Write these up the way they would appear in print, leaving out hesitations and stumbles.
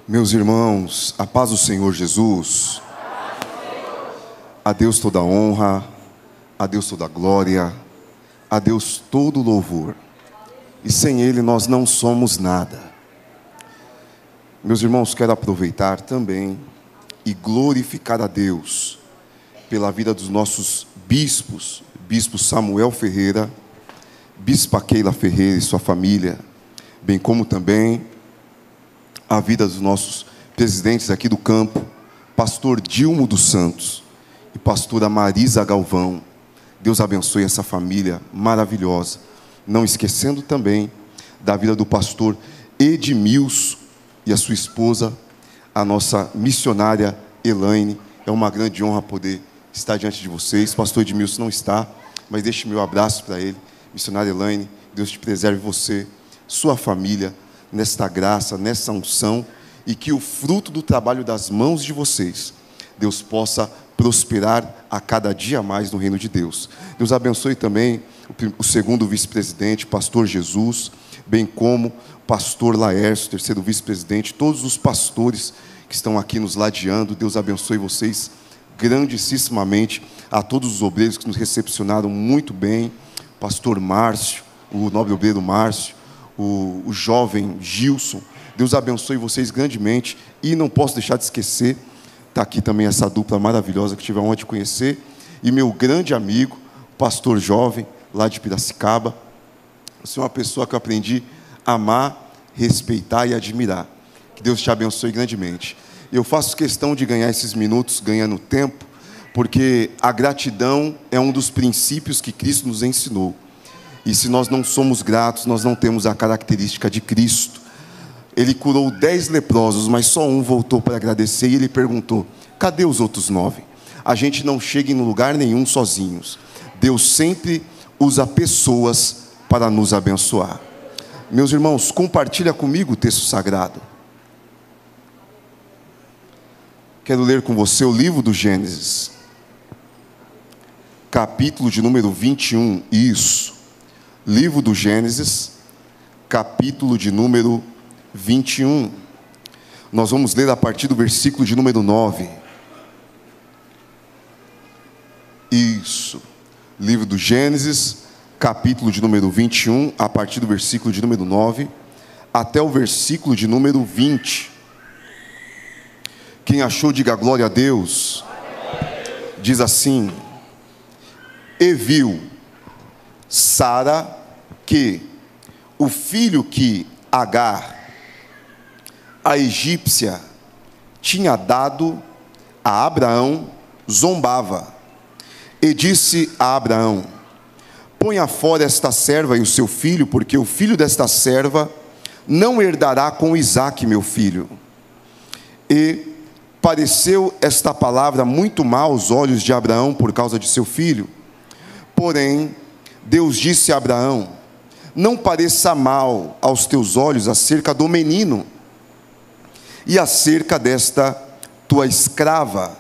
Meus irmãos, a paz do Senhor Jesus. A Deus toda honra, a Deus toda glória, a Deus todo louvor. E sem Ele nós não somos nada. Meus irmãos, quero aproveitar também e glorificar a Deus pela vida dos nossos bispos, Bispo Samuel Ferreira, Bispa Keila Ferreira e sua família, bem como também a vida dos nossos presidentes aqui do campo, pastor Dilmo dos Santos e pastora Marisa Galvão. Deus abençoe essa família maravilhosa. Não esquecendo também da vida do pastor Edmilson e a sua esposa, a nossa missionária Elaine. É uma grande honra poder estar diante de vocês. Pastor Edmilson não está, mas deixe meu abraço para ele. Missionária Elaine, Deus te preserve você, sua família, nesta graça, nessa unção, e que o fruto do trabalho das mãos de vocês, Deus possa prosperar a cada dia mais no reino de Deus. Deus abençoe também o segundo vice-presidente, pastor Jesus, bem como pastor Laércio, terceiro vice-presidente, todos os pastores que estão aqui nos ladeando. Deus abençoe vocês grandissimamente, a todos os obreiros que nos recepcionaram muito bem, pastor Márcio, o nobre obreiro Márcio, o jovem Gilson. Deus abençoe vocês grandemente. E não posso deixar de esquecer, está aqui também essa dupla maravilhosa que tive a honra de conhecer, e meu grande amigo, pastor jovem, lá de Piracicaba. Você é uma pessoa que eu aprendi a amar, respeitar e admirar. Que Deus te abençoe grandemente. Eu faço questão de ganhar esses minutos, ganhando tempo, porque a gratidão é um dos princípios que Cristo nos ensinou. E se nós não somos gratos, nós não temos a característica de Cristo. Ele curou 10 leprosos, mas só um voltou para agradecer, e ele perguntou: cadê os outros 9? A gente não chega em lugar nenhum sozinhos. Deus sempre usa pessoas para nos abençoar. Meus irmãos, compartilha comigo o texto sagrado. Quero ler com você o livro do Gênesis, capítulo de número 21, isso. Livro do Gênesis, capítulo de número 21. Nós vamos ler a partir do versículo de número 9. Isso. Livro do Gênesis, capítulo de número 21, a partir do versículo de número 9, até o versículo de número 20. Quem achou, diga glória a Deus. Diz assim: e viu Sara que o filho que Agar, a egípcia, tinha dado a Abraão, zombava, e disse a Abraão: ponha fora esta serva e o seu filho, porque o filho desta serva não herdará com Isaque, meu filho. E pareceu esta palavra muito má aos olhos de Abraão por causa de seu filho. Porém, Deus disse a Abraão: não pareça mal aos teus olhos acerca do menino e acerca desta tua escrava.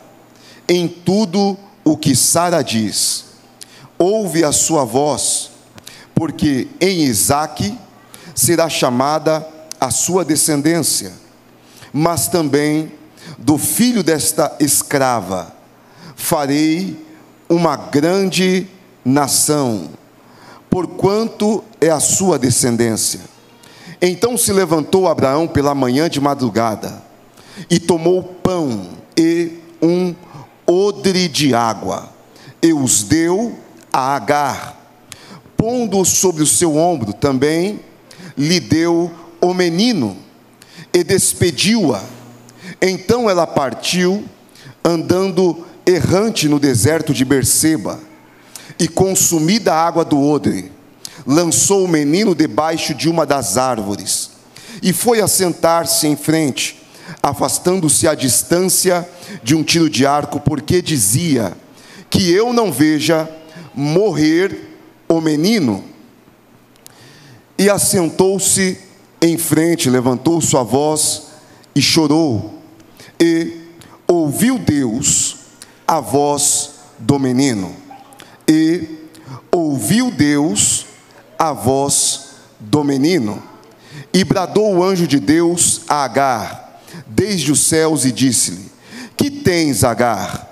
Em tudo o que Sara diz, ouve a sua voz, porque em Isaque será chamada a sua descendência, mas também do filho desta escrava farei uma grande nação, porquanto é a sua descendência. Então se levantou Abraão pela manhã de madrugada, e tomou pão e um odre de água, e os deu a Agar. Pondo-os sobre o seu ombro, também lhe deu o menino, e despediu-a. Então ela partiu, andando errante no deserto de Berseba, e consumida a água do odre, lançou o menino debaixo de uma das árvores, e foi assentar-se em frente, afastando-se à distância de um tiro de arco, porque dizia: que eu não veja morrer o menino. E assentou-se em frente, levantou sua voz e chorou, e ouviu Deus a voz do menino. E ouviu Deus a voz do menino, e bradou o anjo de Deus a Agar: desde os céus e disse-lhe: que tens, Agar?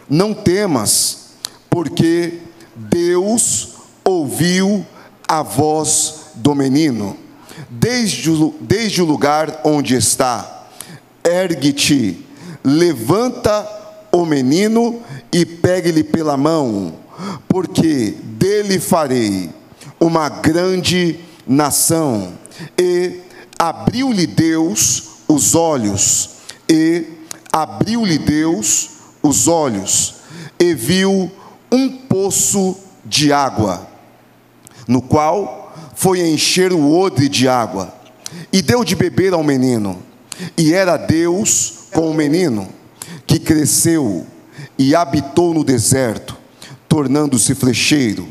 Não temas, porque Deus ouviu a voz do menino desde o lugar onde está. Ergue-te, levanta o menino e pegue-lhe pela mão, porque dele farei uma grande nação. E abriu-lhe Deus os olhos, e viu um poço de água, no qual foi encher o odre de água, e deu de beber ao menino. E era Deus com o menino, que cresceu e habitou no deserto, tornando-se flecheiro.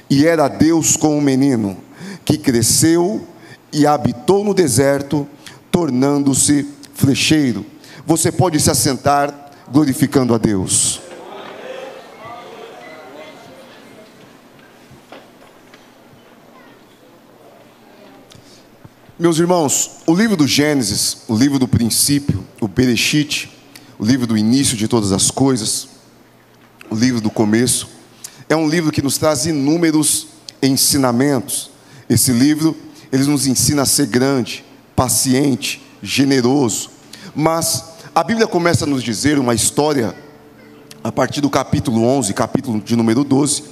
E era Deus com o menino, que cresceu e habitou no deserto, tornando-se flecheiro. Você pode se assentar, glorificando a Deus. Meus irmãos, o livro do Gênesis, o livro do princípio, o Bereshit, o livro do início de todas as coisas, o livro do começo, é um livro que nos traz inúmeros ensinamentos. Esse livro, ele nos ensina a ser grande, paciente, generoso. Mas a Bíblia começa a nos dizer uma história, a partir do capítulo 11, capítulo de número 12,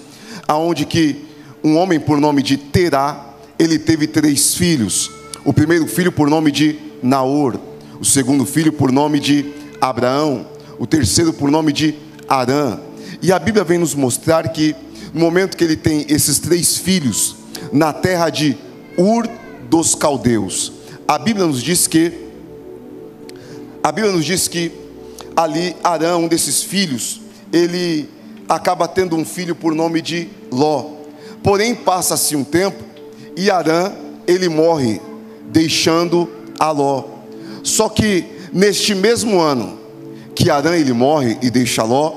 aonde que um homem por nome de Terá, ele teve 3 filhos. O primeiro filho por nome de Naor, o segundo filho por nome de Abraão, o terceiro por nome de Arã. E a Bíblia vem nos mostrar que no momento que ele tem esses 3 filhos, na terra de Ur dos Caldeus, a Bíblia nos diz que ali Arã, um desses filhos, ele acaba tendo um filho por nome de Ló. Porém, passa-se um tempo e Arã, ele morre, deixando a Ló. Só que neste mesmo ano que Arã ele morre e deixa Ló,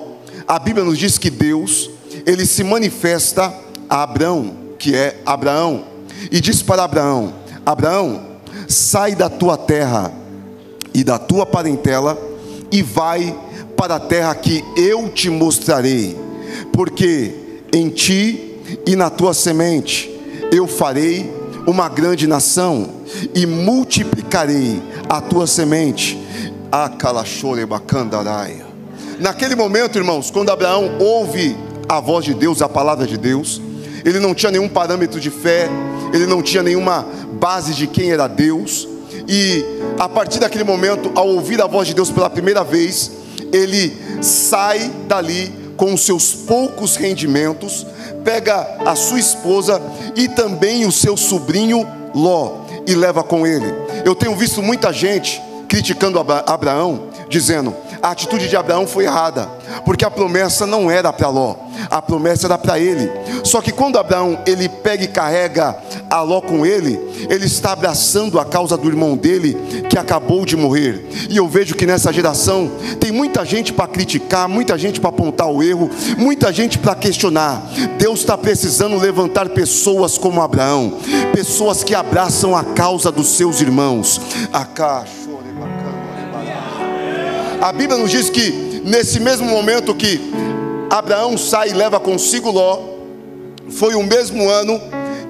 a Bíblia nos diz que Deus, ele se manifesta a Abraão, que é Abraão, e diz para Abraão: Abraão, sai da tua terra e da tua parentela e vai para a terra que eu te mostrarei, porque em ti e na tua semente eu farei uma grande nação, e multiplicarei a tua semente. Naquele momento, irmãos, quando Abraão ouve a voz de Deus, a palavra de Deus, ele não tinha nenhum parâmetro de fé, ele não tinha nenhuma base de quem era Deus. E a partir daquele momento, ao ouvir a voz de Deus pela primeira vez, ele sai dali com os seus poucos rendimentos, pega a sua esposa e também o seu sobrinho Ló e leva com ele. Eu tenho visto muita gente criticando Abraão, dizendo: a atitude de Abraão foi errada, porque a promessa não era para Ló, a promessa era para ele. Só que quando Abraão ele pega e carrega a Ló com ele, ele está abraçando a causa do irmão dele que acabou de morrer. E eu vejo que nessa geração tem muita gente para criticar, muita gente para apontar o erro, muita gente para questionar. Deus está precisando levantar pessoas como Abraão, pessoas que abraçam a causa dos seus irmãos. A Bíblia nos diz que nesse mesmo momento que Abraão sai e leva consigo Ló, foi o mesmo ano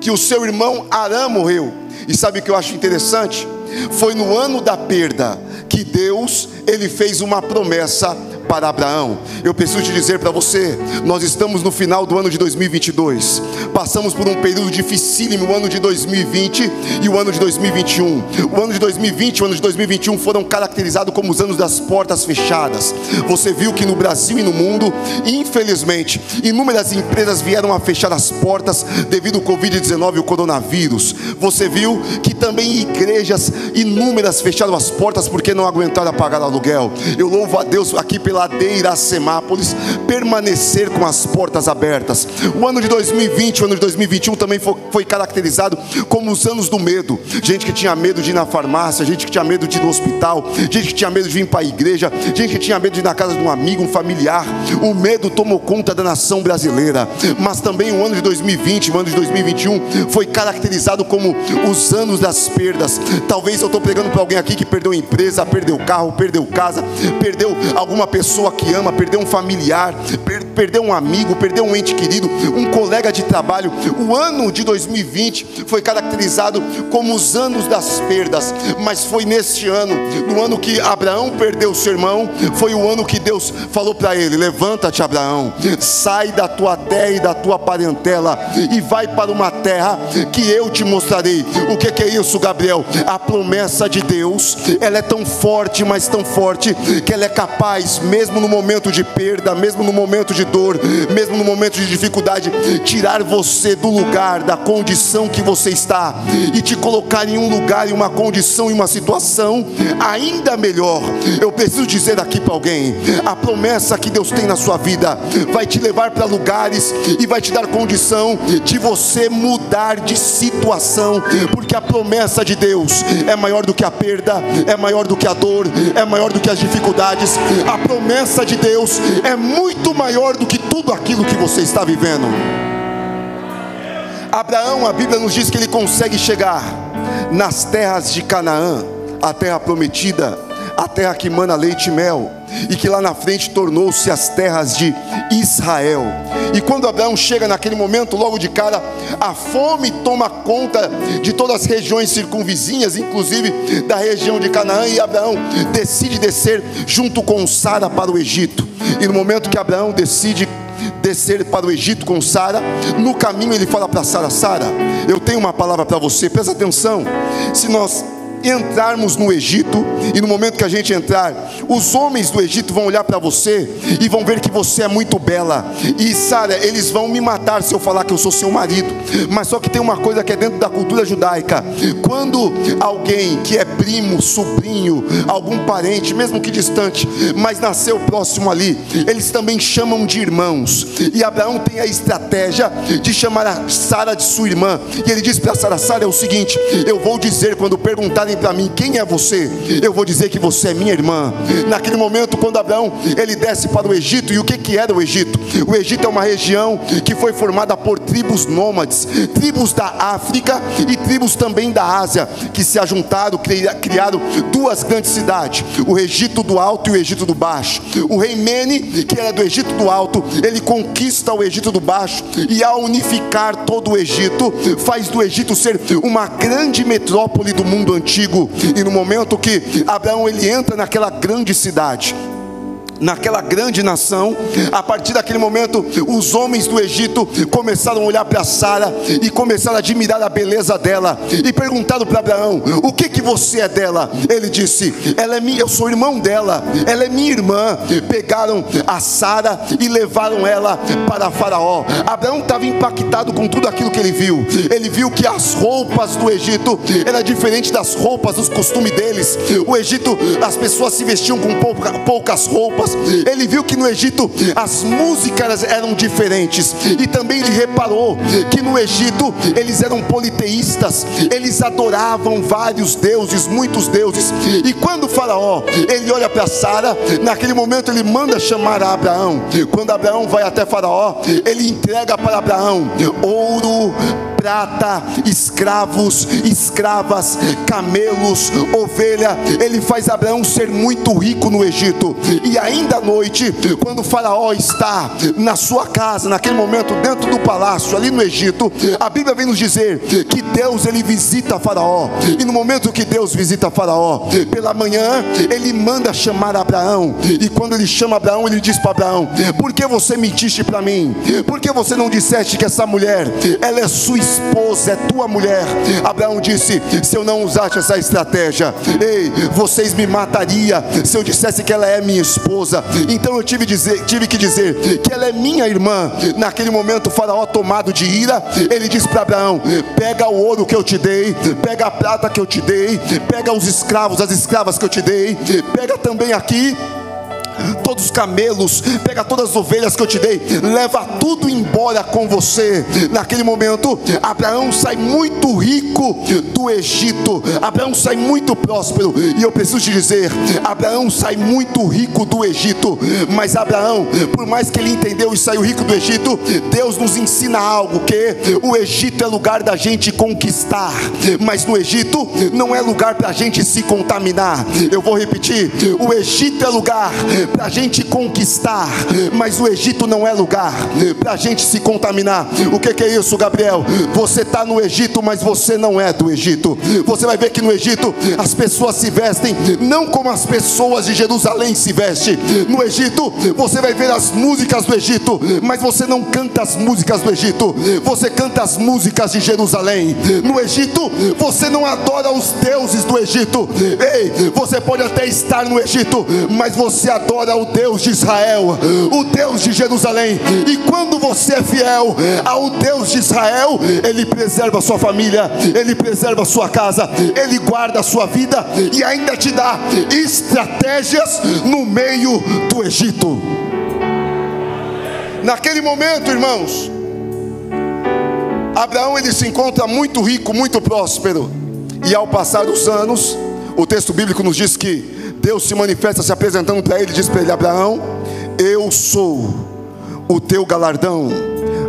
que o seu irmão Arã morreu. E sabe o que eu acho interessante? Foi no ano da perda que Deus, ele fez uma promessa para Abraão. Eu preciso te dizer para você, nós estamos no final do ano de 2022, passamos por um período dificílimo, o ano de 2020 e o ano de 2021. O ano de 2020 e o ano de 2021 foram caracterizados como os anos das portas fechadas. Você viu que no Brasil e no mundo, infelizmente, inúmeras empresas vieram a fechar as portas devido ao Covid-19 e o coronavírus. Você viu que também igrejas inúmeras fecharam as portas porque não aguentaram pagar aluguel. Eu louvo a Deus aqui pela Ladeira, a Semápolis, permanecer com as portas abertas. O ano de 2020, o ano de 2021 também foi caracterizado como os anos do medo. Gente que tinha medo de ir na farmácia, gente que tinha medo de ir no hospital, gente que tinha medo de vir para a igreja, gente que tinha medo de ir na casa de um amigo, um familiar. O medo tomou conta da nação brasileira. Mas também o ano de 2020, o ano de 2021 foi caracterizado como os anos das perdas. Talvez eu estou pregando para alguém aqui que perdeu empresa, perdeu carro, perdeu casa, perdeu alguma pessoa que ama, perdeu um familiar, perdeu um amigo, perdeu um ente querido, um colega de trabalho. O ano de 2020 foi caracterizado como os anos das perdas. Mas foi neste ano, no ano que Abraão perdeu seu irmão, foi o ano que Deus falou para ele: levanta-te, Abraão, sai da tua terra e da tua parentela e vai para uma terra que eu te mostrarei. O que é isso, Gabriel? A promessa de Deus, ela é tão forte, mas tão forte, que ela é capaz, mesmo no momento de perda, mesmo no momento de dor, mesmo no momento de dificuldade, tirar você do lugar, da condição que você está, e te colocar em um lugar, em uma condição, em uma situação ainda melhor. Eu preciso dizer aqui para alguém: a promessa que Deus tem na sua vida vai te levar para lugares e vai te dar condição de você mudar de situação, porque a promessa de Deus é maior do que a perda, é maior do que a dor, é maior do que as dificuldades. A promessa de Deus é muito maior do que tudo aquilo que você está vivendo. Abraão, a Bíblia nos diz que ele consegue chegar nas terras de Canaã, a terra prometida, a terra que mana leite e mel, e que lá na frente tornou-se as terras de Israel. E quando Abraão chega naquele momento, logo de cara, a fome toma conta de todas as regiões circunvizinhas, inclusive da região de Canaã, e Abraão decide descer junto com Sara para o Egito. E no momento que Abraão decide descer para o Egito com Sara, no caminho ele fala para Sara: Sara, eu tenho uma palavra para você, presta atenção. Se nós entrarmos no Egito, e no momento que a gente entrar, os homens do Egito vão olhar para você e vão ver que você é muito bela. E Sara, eles vão me matar se eu falar que eu sou seu marido. Mas só que tem uma coisa que é dentro da cultura judaica: quando alguém que é primo, sobrinho, algum parente, mesmo que distante, mas nasceu próximo ali, eles também chamam de irmãos. E Abraão tem a estratégia de chamar a Sara de sua irmã, e ele diz para Sara: Sara, é o seguinte, eu vou dizer, quando perguntarem para mim quem é você, eu vou dizer que você é minha irmã. Naquele momento, quando Abraão ele desce para o Egito, e o que era o Egito? O Egito é uma região que foi formada por tribos nômades, tribos da África e tribos também da Ásia, que se ajuntaram, criaram duas grandes cidades, o Egito do Alto e o Egito do Baixo. O rei Mene, que era do Egito do Alto, ele conquista o Egito do Baixo, e ao unificar todo o Egito, faz do Egito ser uma grande metrópole do mundo antigo. E no momento que Abraão ele entra naquela grande cidade, naquela grande nação, a partir daquele momento, os homens do Egito começaram a olhar para Sara e começaram a admirar a beleza dela, e perguntaram para Abraão: o que você é dela? Ele disse: ela é minha, eu sou irmão dela, ela é minha irmã. Pegaram a Sara e levaram ela para Faraó. Abraão estava impactado com tudo aquilo que ele viu. Ele viu que as roupas do Egito eram diferentes das roupas, dos costumes deles. O Egito, as pessoas se vestiam com poucas roupas. Ele viu que no Egito as músicas eram diferentes, e também ele reparou que no Egito eles eram politeístas, eles adoravam vários deuses, muitos deuses. E quando o Faraó ele olha para Sara, naquele momento ele manda chamar a Abraão. Quando Abraão vai até Faraó, ele entrega para Abraão ouro, prata, escravos, escravas, camelos, ovelha. Ele faz Abraão ser muito rico no Egito. E ainda à noite, quando o Faraó está na sua casa, naquele momento dentro do palácio ali no Egito, a Bíblia vem nos dizer que Deus ele visita Faraó. E no momento que Deus visita Faraó, pela manhã ele manda chamar Abraão. E quando ele chama Abraão, ele diz para Abraão: por que você mentiste para mim? Por que você não disseste que essa mulher, ela é sua esposa, é tua mulher? Abraão disse: se eu não usasse essa estratégia, ei, vocês me matariam se eu dissesse que ela é minha esposa. Então eu tive que dizer que ela é minha irmã. Naquele momento o Faraó, tomado de ira, ele diz para Abraão: pega o ouro que eu te dei, pega a prata que eu te dei, pega os escravos, as escravas que eu te dei, pega também aqui todos os camelos, pega todas as ovelhas que eu te dei, leva tudo embora com você. Naquele momento, Abraão sai muito rico do Egito, Abraão sai muito próspero. E eu preciso te dizer, Abraão sai muito rico do Egito, mas Abraão, por mais que ele entendeu e saiu rico do Egito, Deus nos ensina algo, que o Egito é lugar da gente conquistar, mas no Egito não é lugar para a gente se contaminar. Eu vou repetir, o Egito é lugar para a gente conquistar, mas o Egito não é lugar para a gente se contaminar. O que é isso, Gabriel? Você está no Egito, mas você não é do Egito. Você vai ver que no Egito as pessoas se vestem não como as pessoas de Jerusalém se vestem. No Egito você vai ver as músicas do Egito, mas você não canta as músicas do Egito, você canta as músicas de Jerusalém. No Egito você não adora os deuses do Egito. Ei, você pode até estar no Egito, mas você adora o Deus de Israel, o Deus de Jerusalém. E quando você é fiel ao Deus de Israel, Ele preserva a sua família, Ele preserva a sua casa, Ele guarda a sua vida e ainda te dá estratégias no meio do Egito. Naquele momento, irmãos, Abraão, ele se encontra muito rico, muito próspero. E ao passar dos anos, o texto bíblico nos diz que Deus se manifesta se apresentando para ele, diz para ele: Abraão, eu sou o teu galardão.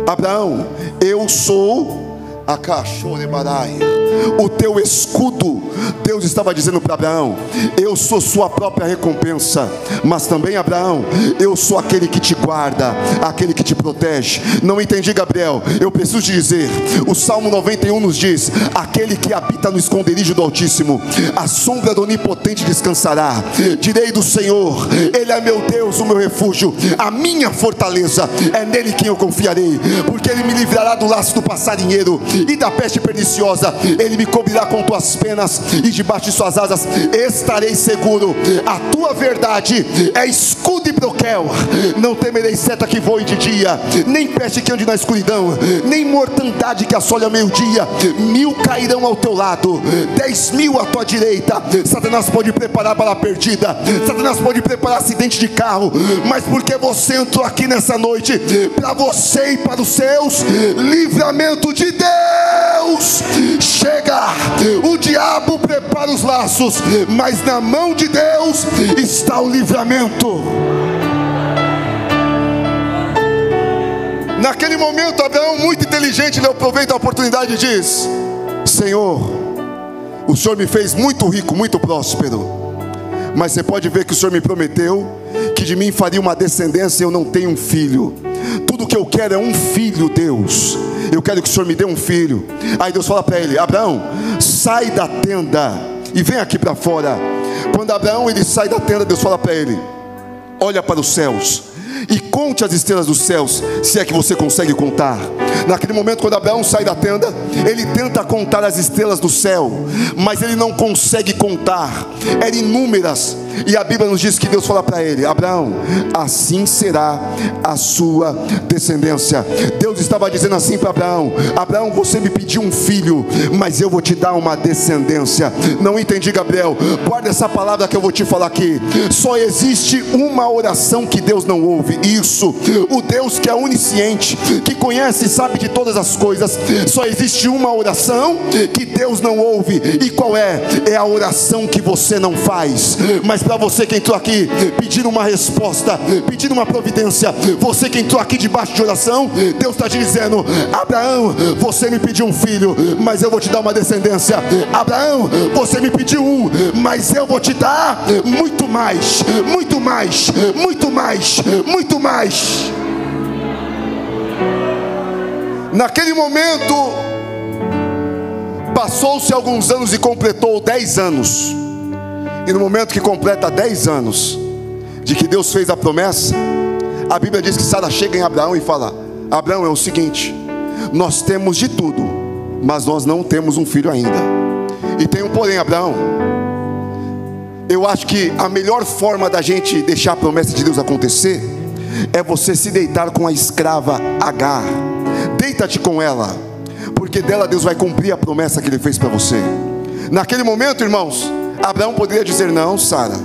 Abraão, eu sou o teu escudo. Deus estava dizendo para Abraão: eu sou sua própria recompensa. Mas também, Abraão, eu sou aquele que te guarda, aquele que te protege. Não entendi, Gabriel? Eu preciso te dizer, o Salmo 91 nos diz: aquele que habita no esconderijo do Altíssimo, a sombra do Onipotente descansará. Direi do Senhor: Ele é meu Deus, o meu refúgio, a minha fortaleza, é nele quem eu confiarei. Porque Ele me livrará do laço do passarinheiro e da peste perniciosa. Ele me cobrirá com tuas penas, e debaixo de suas asas estarei seguro. A tua verdade é escudo e broquel. Não temerei seta que voe de dia, nem peste que ande na escuridão, nem mortandade que assole ao meio-dia. 1000 cairão ao teu lado, 10.000 à tua direita. Satanás pode preparar bala perdida, Satanás pode preparar acidente de carro, mas porque você entrou aqui nessa noite, para você e para os seus, livramento de Deus chega. O diabo prepara os laços, mas na mão de Deus está o livramento. Naquele momento, Abraão, muito inteligente, ele aproveita a oportunidade e diz: Senhor, o Senhor me fez muito rico, muito próspero, mas você pode ver que o Senhor me prometeu que de mim faria uma descendência, e eu não tenho um filho. Tudo que eu quero é um filho, Deus. Eu quero que o Senhor me dê um filho. Aí Deus fala para ele: Abraão, sai da tenda e vem aqui para fora. Quando Abraão ele sai da tenda, Deus fala para ele: olha para os céus e conte as estrelas dos céus, se é que você consegue contar. Naquele momento, quando Abraão sai da tenda, ele tenta contar as estrelas do céu, mas ele não consegue contar, eram inúmeras. E a Bíblia nos diz que Deus fala para ele: Abraão, assim será a sua descendência. Deus estava dizendo assim para Abraão: Abraão, você me pediu um filho, mas eu vou te dar uma descendência. Não entendi, Gabriel? Guarda essa palavra que eu vou te falar aqui. Só existe uma oração que Deus não ouve. Isso, o Deus que é onisciente, que conhece e sabe de todas as coisas. Só existe uma oração que Deus não ouve. E qual é? É a oração que você não faz. Mas para você que entrou aqui pedindo uma resposta, pedindo uma providência, você que entrou aqui debaixo de oração, Deus está te dizendo: Abraão, você me pediu um filho, mas eu vou te dar uma descendência. Abraão, você me pediu um, mas eu vou te dar muito mais, muito mais, muito mais, muito mais. Naquele momento, passou-se alguns anos e completou 10 anos. E no momento que completa 10 anos de que Deus fez a promessa, a Bíblia diz que Sara chega em Abraão e fala: Abraão, é o seguinte, nós temos de tudo, mas nós não temos um filho ainda. E tem um porém, Abraão. Eu acho que a melhor forma da gente deixar a promessa de Deus acontecer é você se deitar com a escrava Agar. Deita-te com ela, porque dela Deus vai cumprir a promessa que Ele fez para você. Naquele momento, irmãos, Abraão poderia dizer: não, Sara,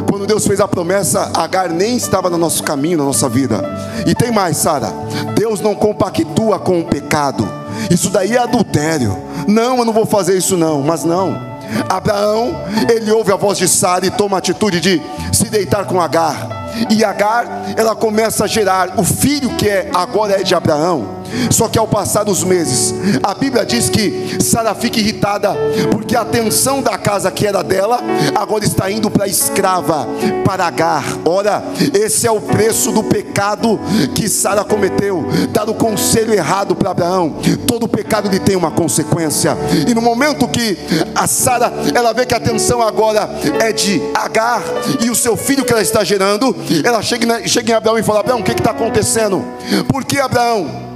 quando Deus fez a promessa, Agar nem estava no nosso caminho, na nossa vida. E tem mais, Sara, Deus não compactua com o pecado. Isso daí é adultério. Não, eu não vou fazer isso não. Mas não, Abraão, ele ouve a voz de Sara e toma a atitude de se deitar com Agar. E Agar, ela começa a gerar o filho que agora é de Abraão. Só que ao passar dos meses, a Bíblia diz que Sara fica irritada, porque a atenção da casa que era dela, agora está indo para a escrava, para Agar. Ora, esse é o preço do pecado que Sara cometeu, dar o conselho errado para Abraão. Todo pecado ele tem uma consequência. E no momento que a Sara, ela vê que a atenção agora é de Agar e o seu filho que ela está gerando, ela chega em Abraão e fala: Abraão, o que está acontecendo? Por que, Abraão,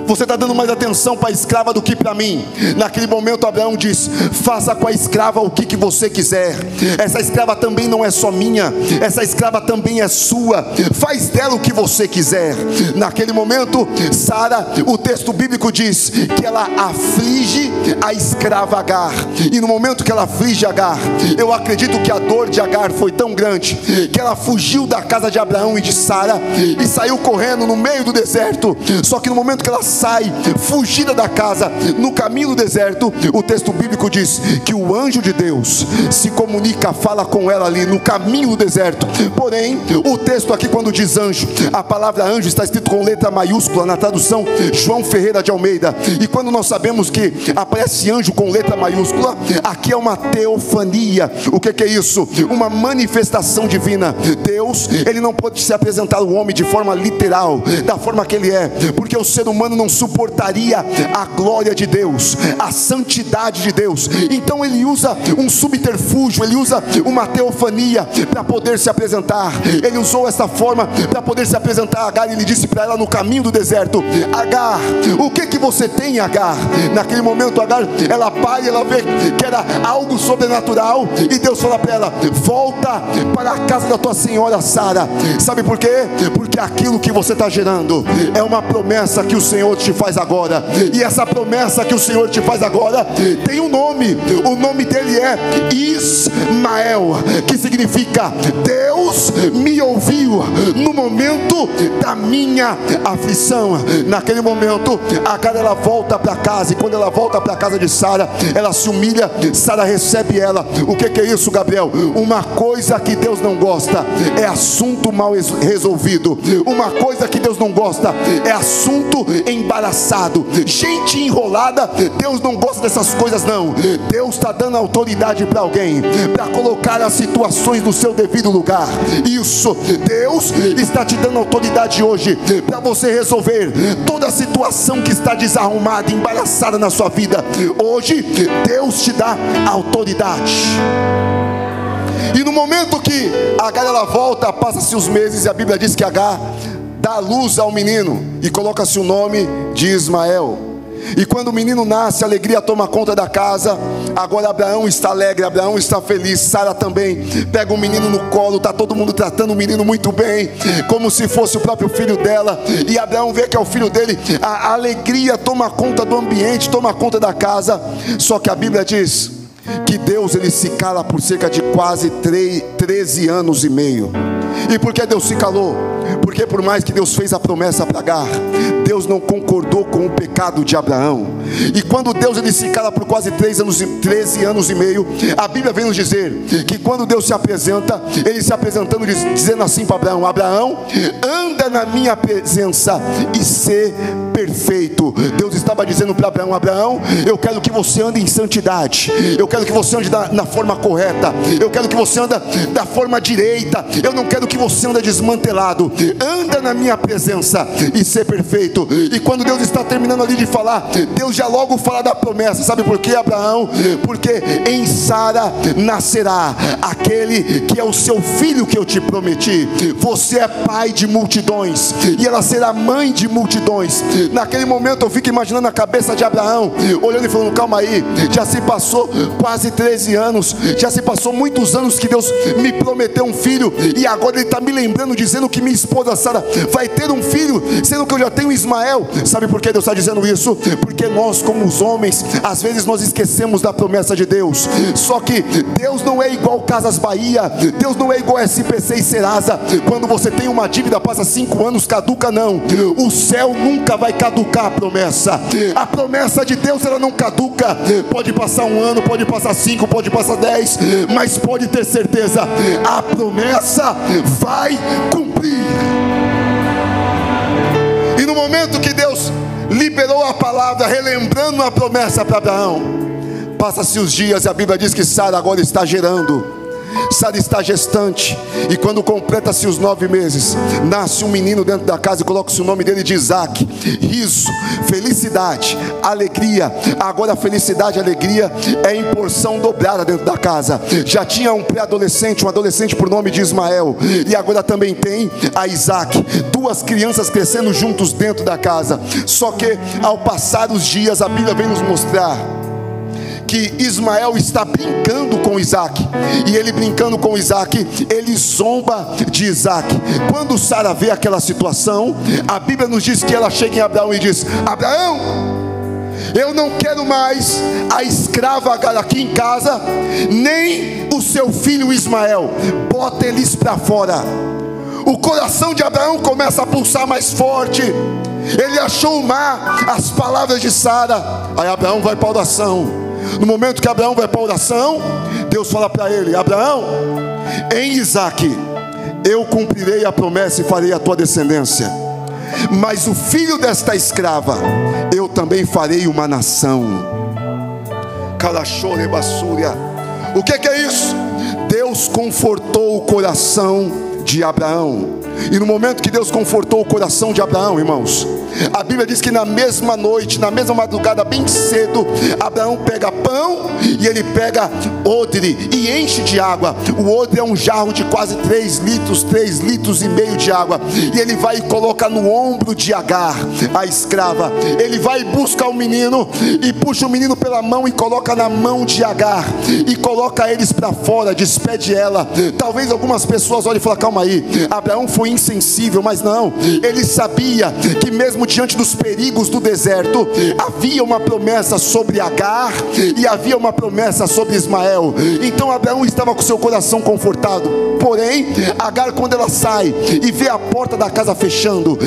você está dando mais atenção para a escrava do que para mim? Naquele momento Abraão diz: faça com a escrava o que você quiser. Essa escrava também não é só minha, essa escrava também é sua. Faz dela o que você quiser. Naquele momento Sara, o texto bíblico diz que ela aflige a escrava Agar. E no momento que ela aflige Agar, eu acredito que a dor de Agar foi tão grande que ela fugiu da casa de Abraão e de Sara e saiu correndo no meio do deserto. Só que no momento que ela sai fugida da casa, no caminho do deserto, o texto bíblico diz que o anjo de Deus se comunica, fala com ela ali no caminho do deserto. Porém, o texto aqui, quando diz anjo, a palavra anjo está escrito com letra maiúscula na tradução João Ferreira de Almeida. E quando nós sabemos que aparece anjo com letra maiúscula, aqui é uma teofania. O que é isso? Uma manifestação divina. Deus, ele não pode se apresentar ao homem de forma literal, da forma que ele é, porque o ser humano não suportaria a glória de Deus, a santidade de Deus. Então ele usa um subterfúgio, ele usa uma teofania para poder se apresentar. Ele usou essa forma para poder se apresentar a Agar. Ele disse para ela no caminho do deserto: Agar, o que você tem, Agar? Naquele momento Agar, ela para e ela vê que era algo sobrenatural, e Deus fala para ela: volta para a casa da tua senhora Sara. Sabe por quê? Porque aquilo que você está gerando é uma promessa que o Senhor te faz agora. E essa promessa que o Senhor te faz agora tem um nome. O nome dele é Ismael, que significa Deus me ouviu no momento da minha aflição. Naquele momento Agar, ela volta para casa, e quando ela volta para a casa de Sara, ela se humilha. Sara recebe ela. O que é isso, Gabriel? Uma coisa que Deus não gosta é assunto mal resolvido. Uma coisa que Deus não gosta é assunto embaraçado, gente enrolada. Deus não gosta dessas coisas não. Deus está dando autoridade para alguém, para colocar as situações no seu devido lugar. Isso, Deus está te dando autoridade hoje para você resolver toda a situação que está desarrumada, embaraçada na sua vida. Hoje Deus te dá autoridade. E no momento que Agar, ela volta, passa-se os meses, e a Bíblia diz que Agar dá luz ao menino e coloca-se o nome de Ismael. E quando o menino nasce, a alegria toma conta da casa. Agora Abraão está alegre, Abraão está feliz. Sara também pega o menino no colo. Está todo mundo tratando o menino muito bem, como se fosse o próprio filho dela. E Abraão vê que é o filho dele. A alegria toma conta do ambiente, toma conta da casa. Só que a Bíblia diz que Deus, ele se cala por cerca de quase 13 anos e meio. E por que Deus se calou? Porque por mais que Deus fez a promessa para Agar, Deus não concordou com o pecado de Abraão. E quando Deus, ele se cala por quase 13 anos e meio, a Bíblia vem nos dizer que quando Deus se apresenta, ele se apresentando, dizendo assim para Abraão: Abraão, anda na minha presença e ser perfeito. Deus estava dizendo para Abraão: Abraão, eu quero que você ande em santidade, eu quero que você ande na forma correta, eu quero que você ande da forma direita, eu não quero que você ande desmantelado. Anda na minha presença e ser perfeito. E quando Deus está terminando ali de falar, Deus já logo fala da promessa. Sabe por quê, Abraão? Porque em Sara nascerá aquele que é o seu filho que eu te prometi. Você é pai de multidões e ela será mãe de multidões. Naquele momento eu fico imaginando a cabeça de Abraão, olhando e falando: calma aí, já se passou quase 13 anos, já se passou muitos anos que Deus me prometeu um filho, e agora agora ele está me lembrando, dizendo que minha esposa Sara vai ter um filho, sendo que eu já tenho Ismael. Sabe por que Deus está dizendo isso? Porque nós, como os homens, às vezes nós esquecemos da promessa de Deus. Só que Deus não é igual Casas Bahia, Deus não é igual SPC e Serasa. Quando você tem uma dívida, passa 5 anos, caduca não. O céu nunca vai caducar a promessa de Deus, ela não caduca. Pode passar 1 ano, pode passar 5, pode passar 10, mas pode ter certeza, a promessa vai cumprir. E no momento que Deus liberou a palavra, relembrando a promessa para Abraão, passa-se os dias e a Bíblia diz que Sara agora está gerando. Sara está gestante, e quando completa-se os 9 meses, nasce um menino dentro da casa, e coloca-se o nome dele de Isaac. Riso, felicidade, alegria. Agora a felicidade e a alegria é em porção dobrada dentro da casa. Já tinha um pré-adolescente, um adolescente por nome de Ismael, e agora também tem a Isaac. 2 crianças crescendo juntos dentro da casa. Só que ao passar os dias, a Bíblia vem nos mostrar que Ismael está brincando com Isaac, e ele brincando com Isaac, ele zomba de Isaac. Quando Sara vê aquela situação, a Bíblia nos diz que ela chega em Abraão e diz: Abraão, eu não quero mais a escrava Agar aqui em casa, nem o seu filho Ismael, bota eles para fora. O coração de Abraão começa a pulsar mais forte. Ele achou o mar, as palavras de Sara. Aí Abraão vai para a oração. No momento que Abraão vai para a oração, Deus fala para ele: Abraão, em Isaac eu cumprirei a promessa e farei a tua descendência, mas o filho desta escrava eu também farei uma nação. O que é isso? Deus confortou o coração de Abraão. E no momento que Deus confortou o coração de Abraão, irmãos, a Bíblia diz que na mesma noite, na mesma madrugada, bem cedo, Abraão pega pão e ele pega odre e enche de água. O odre é um jarro de quase 3 litros e meio de água, e ele vai e coloca no ombro de Agar, a escrava. Ele vai e busca o menino e puxa o menino pela mão e coloca na mão de Agar, e coloca eles para fora, despede ela. Talvez algumas pessoas olhem e falem: calma aí, Abraão foi insensível, mas não, ele sabia que mesmo diante dos perigos do deserto, havia uma promessa sobre Agar e havia uma promessa sobre Ismael. Então Abraão estava com seu coração confortado. Porém, Agar, quando ela sai e vê a porta da casa fechando,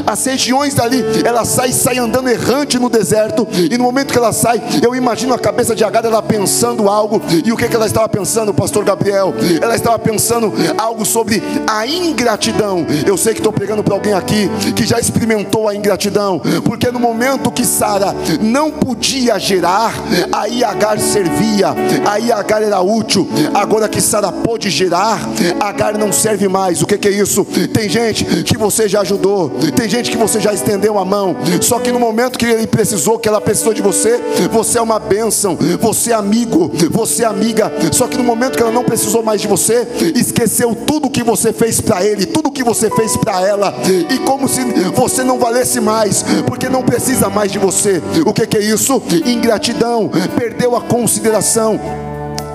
as regiões dali, ela sai andando errante no deserto. E no momento que ela sai, eu imagino a cabeça de Agar, ela pensando algo. E o que ela estava pensando, pastor Gabriel? Ela estava pensando algo sobre a ingratidão. Eu sei que estou pregando para alguém aqui que já experimentou a ingratidão, porque no momento que Sara não podia gerar, aí Agar servia, aí Agar era útil. Agora que Sara pôde gerar, Agar não serve mais. O que é isso? Tem gente que você já ajudou, tem gente que você já estendeu a mão, só que no momento que ele precisou, que ela precisou de você, você é uma bênção, você é amigo, você é amiga. Só que no momento que ela não precisou mais de você, esqueceu tudo que você fez para ele, tudo que você fez para ela, e como se você não valesse mais, porque não precisa mais de você. O que é isso? Ingratidão, perdeu a consideração.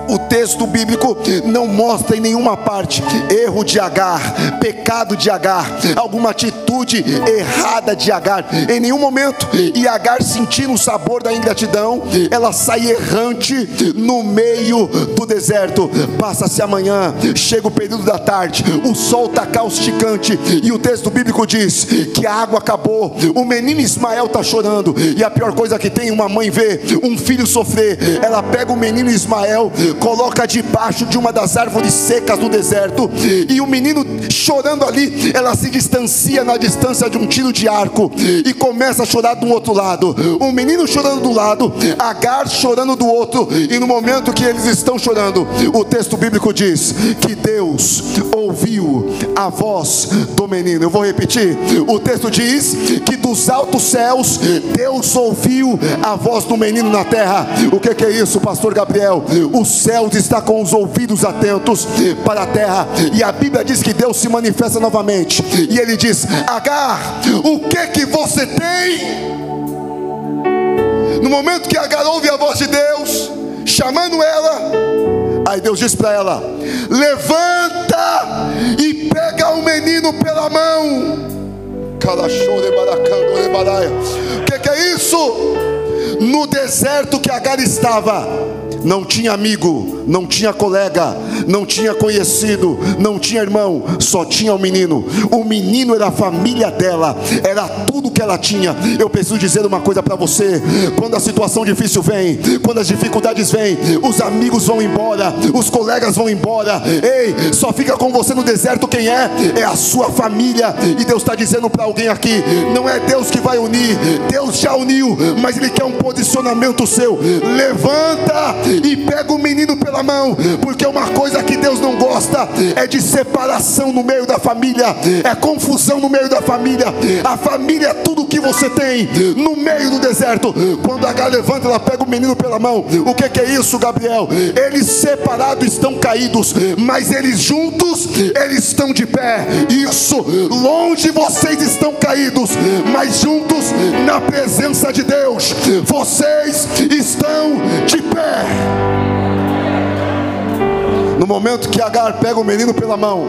O texto bíblico não mostra em nenhuma parte erro de Agar, pecado de Agar, alguma atitude errada de Agar, em nenhum momento. E Agar, sentindo o sabor da ingratidão, ela sai errante no meio do deserto. Passa-se a manhã, chega o período da tarde, o sol está causticante, e o texto bíblico diz que a água acabou, o menino Ismael está chorando. E a pior coisa que tem uma mãe ver um filho sofrer, ela pega o menino Ismael, coloca debaixo de uma das árvores secas do deserto, e o menino chorando ali, ela se distancia na distância de um tiro de arco e começa a chorar do outro lado. O menino chorando do lado, Agar chorando do outro. E no momento que eles estão chorando, o texto bíblico diz que Deus ouviu a voz do menino. Eu vou repetir, o texto diz que dos altos céus Deus ouviu a voz do menino na terra. O que é isso, pastor Gabriel? O céu está com os ouvidos atentos para a terra, e a Bíblia diz que Deus se manifesta novamente, e ele diz: Agar, o que você tem? No momento que Agar ouve a voz de Deus chamando ela, aí Deus diz para ela: levanta levanta e pega o menino pela mão. O que é isso? No deserto que Agar estava, não tinha amigo, não tinha colega, não tinha conhecido, não tinha irmão, só tinha o menino. O menino era a família dela, era tudo que ela tinha. Eu preciso dizer uma coisa para você: quando a situação difícil vem, quando as dificuldades vêm, os amigos vão embora, os colegas vão embora. Ei, só fica com você no deserto quem é? É a sua família. E Deus está dizendo para alguém aqui: não é Deus que vai unir, Deus já uniu, mas Ele quer um posicionamento seu. Levanta e pega o menino pela mão, porque uma coisa que Deus não gosta é de separação no meio da família, é confusão no meio da família. A família é tudo que você tem no meio do deserto. Quando Agar levanta, ela pega o menino pela mão. O que é isso, Gabriel? Eles separados estão caídos, mas eles juntos, eles estão de pé. Isso, longe vocês estão caídos, mas juntos na presença de Deus, vocês estão de pé. No momento que Agar pega o menino pela mão,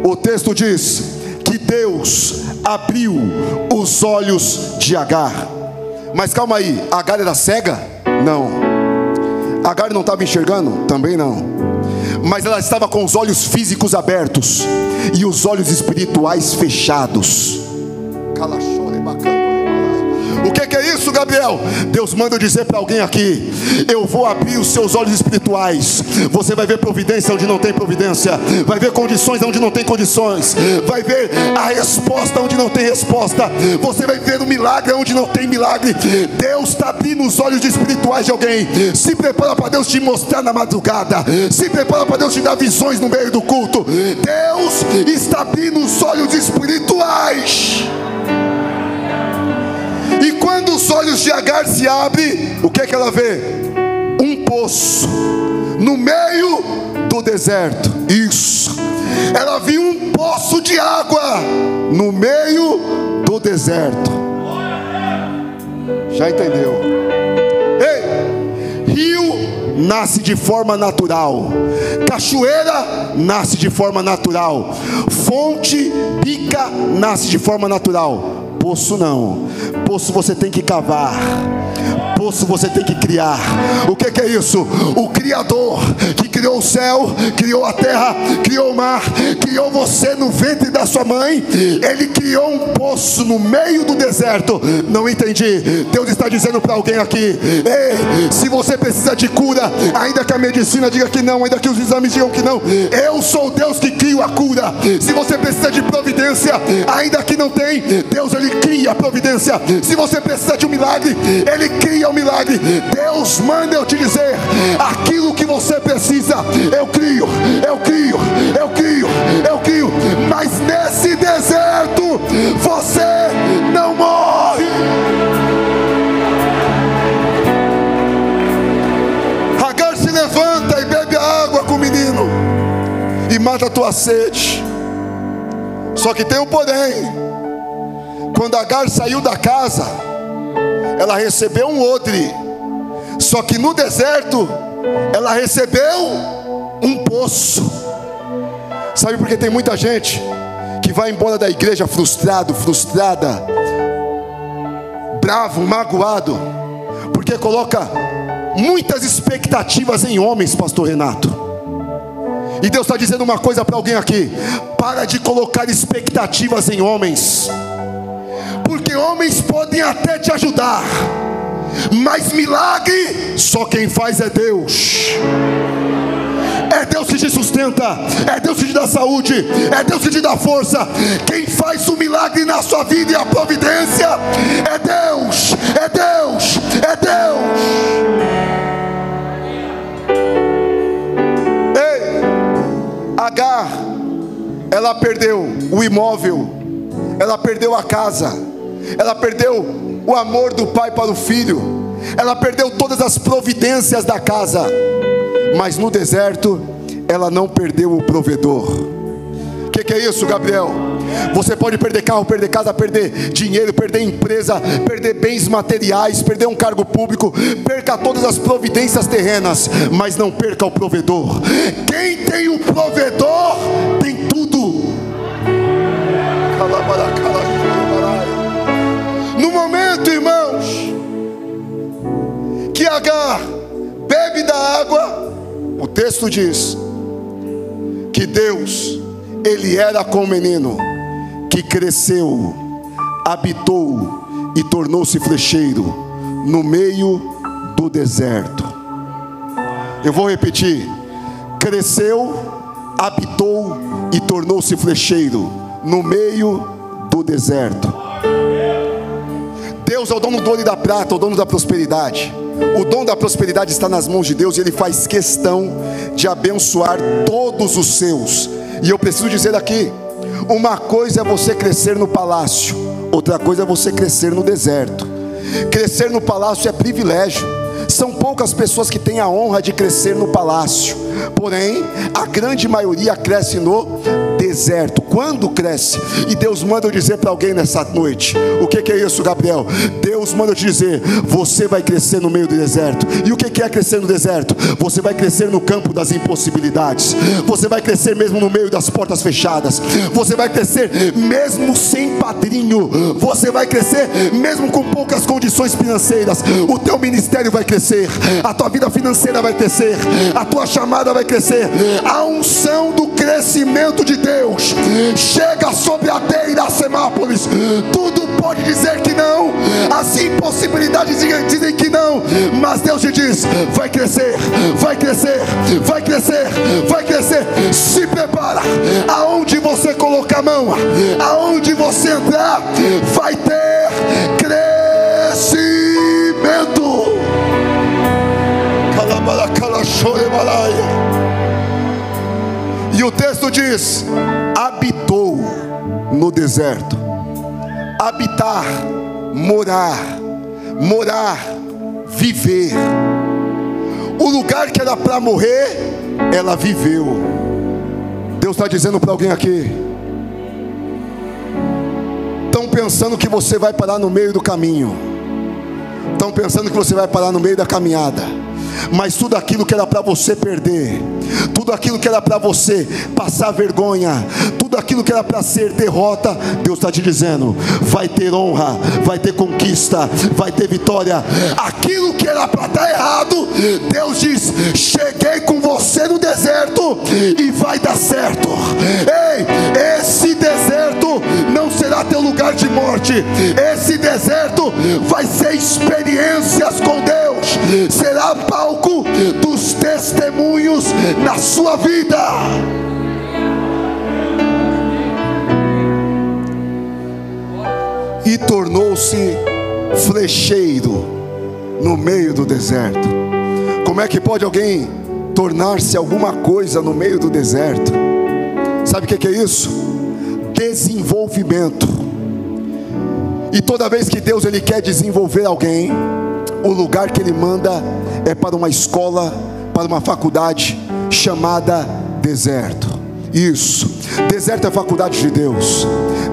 o texto diz que Deus abriu os olhos de Agar. Mas calma aí, Agar era cega? Não. Agar não estava enxergando? Também não. Mas ela estava com os olhos físicos abertos e os olhos espirituais fechados. O que é isso, Gabriel? Deus manda eu dizer para alguém aqui: eu vou abrir os seus olhos espirituais. Você vai ver providência onde não tem providência, vai ver condições onde não tem condições, vai ver a resposta onde não tem resposta, você vai ver o milagre onde não tem milagre. Deus está abrindo os olhos espirituais de alguém. Se prepara para Deus te mostrar na madrugada, se prepara para Deus te dar visões no meio do culto. Deus está abrindo os olhos espirituais. E quando os olhos de Agar se abrem, o que é que ela vê? Um poço no meio do deserto. Isso. Ela viu um poço de água no meio do deserto. Já entendeu? Ei, rio nasce de forma natural, cachoeira nasce de forma natural, fonte, pica nasce de forma natural. Poço não. Poço você tem que cavar. Poço você tem que criar. O que é isso? O Criador que criou o céu, criou a terra, criou o mar, criou você no ventre da sua mãe. Ele criou um poço no meio do deserto. Não entendi. Deus está dizendo para alguém aqui: ei, se você precisa de cura, ainda que a medicina diga que não, ainda que os exames digam que não, eu sou Deus que crio a cura. Se você precisa de providência, ainda que não tem, Deus, Ele cria a providência. Se você precisa de um milagre, Ele cria o milagre. Deus manda eu te dizer: aquilo que você precisa, eu crio, eu crio, eu crio, eu crio. Mas nesse deserto você não morre. Agar se levanta e bebe a água com o menino e mata a tua sede. Só que tem um porém. Quando Agar saiu da casa, ela recebeu um odre. Só que no deserto ela recebeu um poço. Sabe por que tem muita gente que vai embora da igreja frustrado, frustrada, bravo, magoado? Porque coloca muitas expectativas em homens, pastor Renato. E Deus está dizendo uma coisa para alguém aqui: para de colocar expectativas em homens. Porque homens podem até te ajudar, mas milagre só quem faz é Deus. É Deus que te sustenta, é Deus que te dá saúde, é Deus que te dá força. Quem faz o milagre na sua vida e a providência é Deus, é Deus, é Deus. Ei, Agar, ela perdeu o imóvel, ela perdeu a casa, ela perdeu o amor do pai para o filho, ela perdeu todas as providências da casa. Mas no deserto ela não perdeu o provedor. O que é isso, Gabriel? Você pode perder carro, perder casa, perder dinheiro, perder empresa, perder bens materiais, perder um cargo público, perca todas as providências terrenas, mas não perca o provedor. Quem tem o provedor Agar bebe da água, o texto diz que Deus, Ele era com o menino, que cresceu, habitou e tornou-se flecheiro no meio do deserto. Eu vou repetir: cresceu, habitou e tornou-se flecheiro no meio do deserto. Deus é o dono do ouro e da prata, o dono da prosperidade. O dom da prosperidade está nas mãos de Deus, e Ele faz questão de abençoar todos os seus. E eu preciso dizer aqui: uma coisa é você crescer no palácio, outra coisa é você crescer no deserto. Crescer no palácio é privilégio. São poucas pessoas que têm a honra de crescer no palácio, porém a grande maioria cresce no deserto. Quando cresce? E Deus manda eu dizer para alguém nessa noite: o que é isso, Gabriel? Deus manda eu te dizer: você vai crescer no meio do deserto. E o que é crescer no deserto? Você vai crescer no campo das impossibilidades. Você vai crescer mesmo no meio das portas fechadas. Você vai crescer mesmo sem padrinho. Você vai crescer mesmo com poucas condições financeiras. O teu ministério vai crescer, a tua vida financeira vai crescer, a tua chamada vai crescer. A unção do crescimento de Deus chega sobre a terra e Semápolis. Tudo pode dizer que não, as impossibilidades dizem que não, mas Deus te diz: vai crescer, vai crescer, vai crescer, vai crescer. Se prepara, aonde você colocar a mão, aonde você entrar, vai ter crescimento. E o texto diz: habitou no deserto. Habitar, morar, viver. O lugar que era para morrer, ela viveu. Deus está dizendo para alguém aqui: estão pensando que você vai parar no meio do caminho, estão pensando que você vai parar no meio da caminhada, mas tudo aquilo que era para você perder, tudo aquilo que era para você passar vergonha, tudo aquilo que era para ser derrota, Deus está te dizendo: vai ter honra, vai ter conquista, vai ter vitória. Aquilo que era para estar errado, Deus diz: cheguei com você no deserto e vai dar certo. Ei, esse deserto não será teu lugar de morte. Esse deserto vai ser experiências com Deus, será palco dos testemunhos na sua vida. E tornou-se flecheiro no meio do deserto. Como é que pode alguém tornar-se alguma coisa no meio do deserto? Sabe o que é isso? Desenvolvimento. E toda vez que Deus ele quer desenvolver alguém, o lugar que Ele manda é para uma escola, para uma faculdade chamada deserto. Isso, deserto é faculdade de Deus.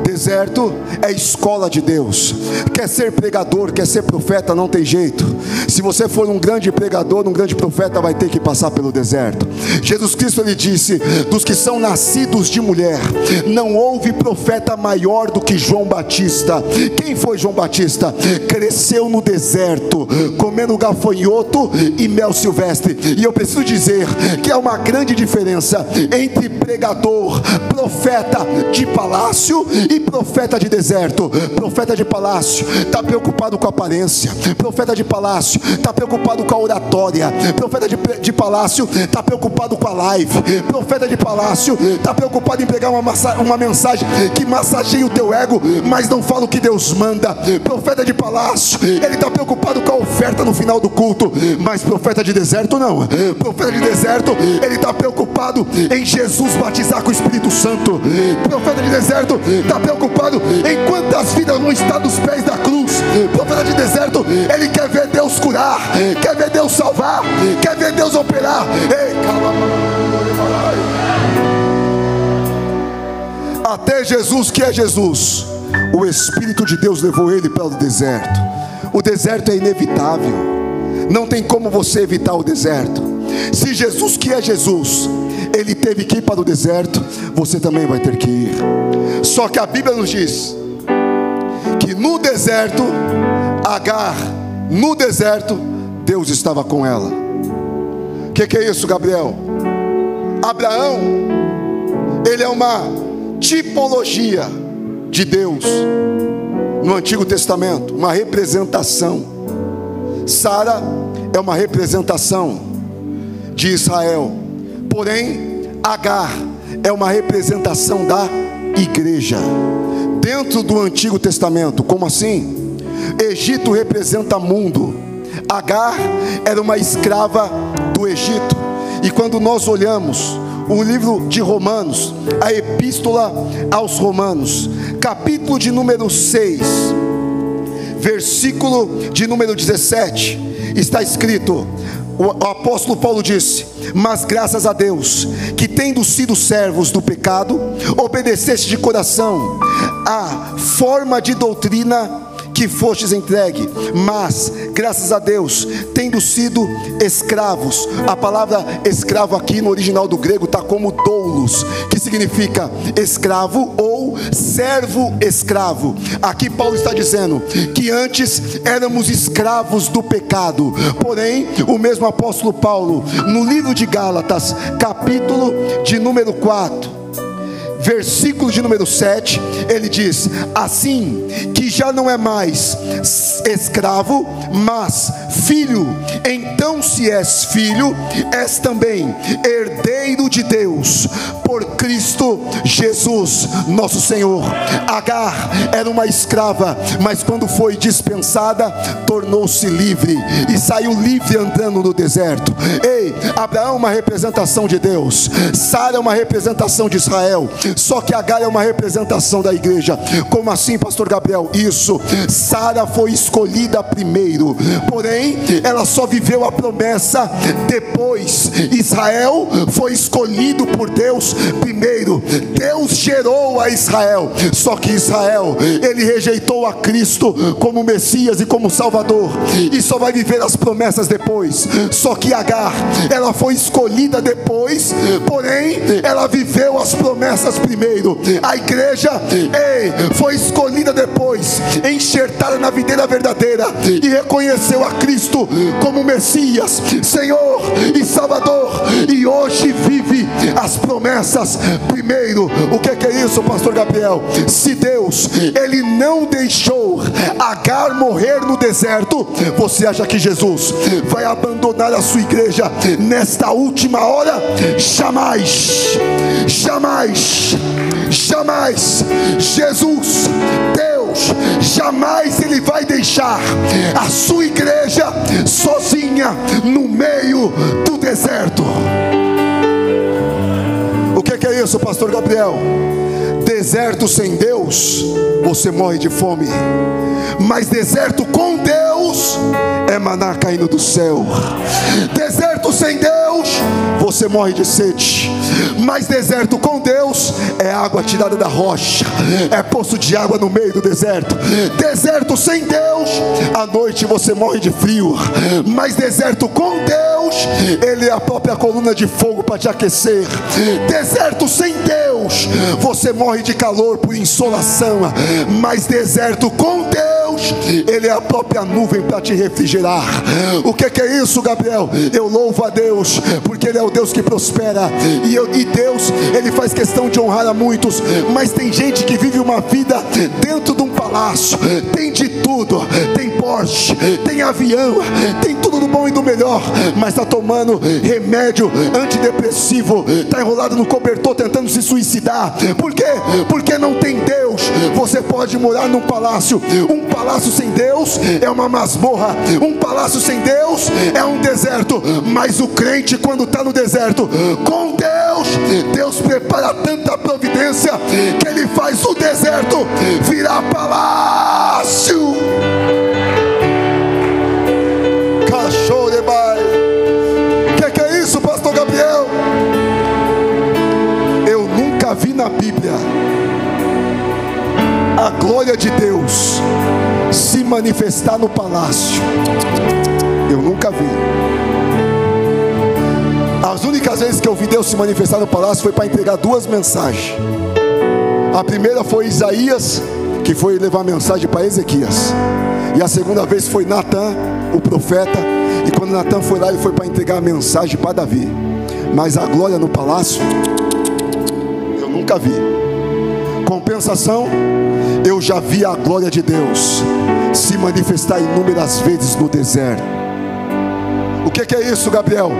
Deserto é escola de Deus. Quer ser pregador, quer ser profeta, não tem jeito. Se você for um grande pregador, um grande profeta, vai ter que passar pelo deserto. Jesus Cristo ele disse: dos que são nascidos de mulher, não houve profeta maior do que João Batista. Quem foi João Batista? Cresceu no deserto, comendo gafanhoto e mel silvestre. E eu preciso dizer que há uma grande diferença entre pregador, profeta de palácio e profeta de deserto. Profeta de palácio está preocupado com a aparência. Profeta de palácio está preocupado com a oratória. Profeta de palácio está preocupado com a live. Profeta de palácio está preocupado em pregar uma mensagem que massageia o teu ego, mas não fala o que Deus manda. Profeta de palácio, ele está preocupado com a oferta no final do culto, mas profeta de deserto não. Profeta de deserto, ele está preocupado em Jesus batizar com o Espírito Santo. Profeta de deserto está preocupado em quantas vidas vão estar nos pés da cruz. Profeta de deserto, ele quer ver Deus curar, quer ver Deus salvar, quer ver Deus operar. Ei, até Jesus, que é Jesus, o Espírito de Deus levou ele para o deserto. O deserto é inevitável, não tem como você evitar o deserto. Se Jesus, que é Jesus, ele teve que ir para o deserto, você também vai ter que ir. Só que a Bíblia nos diz que no deserto, Agar, no deserto, Deus estava com ela. O que é isso, Gabriel? Abraão, ele é uma tipologia de Deus no Antigo Testamento, uma representação. Sara é uma representação de Israel, porém Agar é uma representação da igreja dentro do Antigo Testamento. Como assim? Egito representa mundo. Agar era uma escrava do Egito. E quando nós olhamos o livro de Romanos, a epístola aos Romanos, capítulo de número 6, versículo de número 17, está escrito, o apóstolo Paulo disse: mas graças a Deus, que tendo sido servos do pecado, obedeceste de coração a forma de doutrina que fostes entregue. Mas graças a Deus, tendo sido escravos. A palavra escravo aqui no original do grego está como doulos, que significa escravo ou servo escravo. Aqui Paulo está dizendo que antes éramos escravos do pecado. Porém, o mesmo apóstolo Paulo, no livro de Gálatas, capítulo de número 4, versículo de número 7, ele diz: assim que já não é mais escravo, mas filho, então se és filho, és também herdeiro de Deus, por Cristo Jesus nosso Senhor. Agar era uma escrava, mas quando foi dispensada, tornou-se livre, e saiu livre andando no deserto. Ei, Abraão é uma representação de Deus, Sara é uma representação de Israel, só que Agar é uma representação da igreja. Como assim, pastor Gabriel? Isso, Sara foi escolhida primeiro, porém ela só viveu a promessa depois. Israel foi escolhido por Deus primeiro. Deus gerou a Israel, só que Israel, ele rejeitou a Cristo como Messias e como Salvador, e só vai viver as promessas depois. Só que Agar, ela foi escolhida depois, porém ela viveu as promessas primeiro. A igreja, foi escolhida depois, enxertada na videira verdadeira, e reconheceu a Cristo como Messias, Senhor e Salvador, e hoje vive as promessas primeiro. O que é isso, pastor Gabriel? Se Deus, ele não deixou Agar morrer no deserto, você acha que Jesus vai abandonar a sua igreja nesta última hora? Jamais, jamais, jamais. Jesus, Deus, jamais ele vai deixar a sua igreja sozinha no meio do deserto. O que é isso, pastor Gabriel? Deserto sem Deus, você morre de fome. Mas deserto com Deus é maná caindo do céu. Deserto sem Deus, você morre de sede. Mas deserto com Deus é água tirada da rocha, é poço de água no meio do deserto. Deserto sem Deus, à noite você morre de frio. Mas deserto com Deus, ele é a própria coluna de fogo para te aquecer. Deserto sem Deus, você morre de calor por insolação. Mas deserto com Deus, ele é a própria nuvem para te refrigerar. O que é isso, Gabriel? Eu louvo a Deus, porque ele é o Deus que prospera, e Deus, ele faz questão de honrar a muitos. Mas tem gente que vive uma vida dentro de um palácio, tem de tudo, tem Porsche, tem avião, tem tudo do bom e do melhor, mas está tomando remédio antidepressivo, está enrolado no cobertor tentando se suicidar. Por quê? Porque não tem Deus. Você pode morar num palácio. Um palácio sem Deus é uma masmorra. Um palácio sem Deus é um deserto. Mas o crente, quando está no deserto com Deus, Deus prepara tanta providência que ele faz o deserto virar palácio. Cachorro de bai. Que é isso, pastor Gabriel? Eu nunca vi na Bíblia a glória de Deus se manifestar no palácio. Eu nunca vi. As únicas vezes que eu vi Deus se manifestar no palácio foi para entregar duas mensagens. A primeira foi Isaías, que foi levar mensagem para Ezequias. E a segunda vez foi Natan, o profeta. E quando Natan foi lá, ele foi para entregar a mensagem para Davi. Mas a glória no palácio, eu nunca vi. Compensação, eu já vi a glória de Deus se manifestar inúmeras vezes no deserto. O que é isso, Gabriel?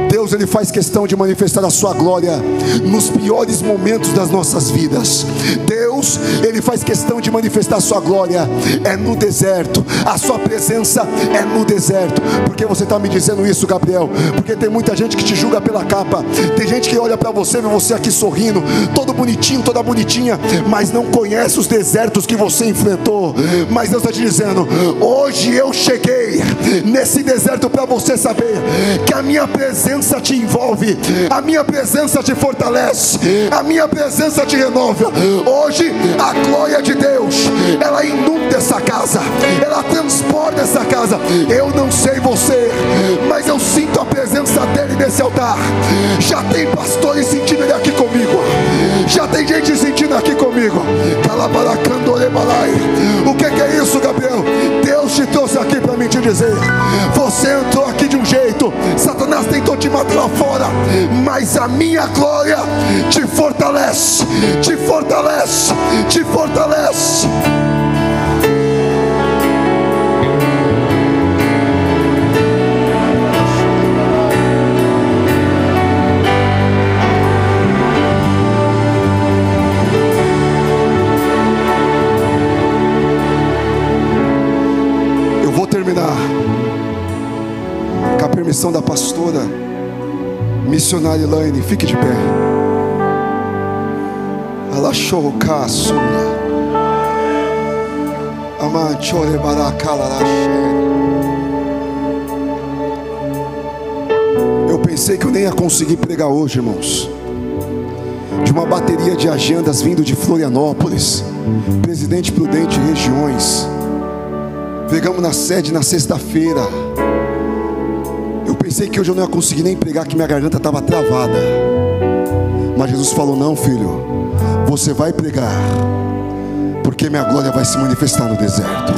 Deus, ele faz questão de manifestar a sua glória nos piores momentos das nossas vidas. Deus, ele faz questão de manifestar a sua glória no deserto. A sua presença é no deserto. Por que você está me dizendo isso, Gabriel? Porque tem muita gente que te julga pela capa. Tem gente que olha para você, vê você aqui sorrindo, todo bonitinho, toda bonitinha, mas não conhece os desertos que você enfrentou. Mas Deus está te dizendo: hoje eu cheguei nesse deserto para você saber que a minha presença te envolve, a minha presença te fortalece, a minha presença te renova. Hoje a glória de Deus, ela inunda essa casa, ela transporta essa casa. Eu não sei você, mas eu sinto a presença dele nesse altar. Já tem pastores sentindo ele aqui comigo, já tem gente sentindo aqui comigo. O que é isso, Gabriel? Deus te trouxe aqui para mim te dizer: você entrou aqui de um jeito, Satanás tentou te matar lá fora, mas a minha glória te fortalece, te fortalece, te fortalece. Eu vou terminar com a permissão da pastora missionária Elaine. Fique de pé. Eu pensei que eu nem ia conseguir pregar hoje, irmãos. De uma bateria de agendas vindo de Florianópolis, Presidente Prudente, regiões. Pegamos na sede na sexta-feira. Eu pensei que hoje eu não ia conseguir nem pregar, que minha garganta estava travada. Mas Jesus falou: não, filho, você vai pregar, porque minha glória vai se manifestar no deserto.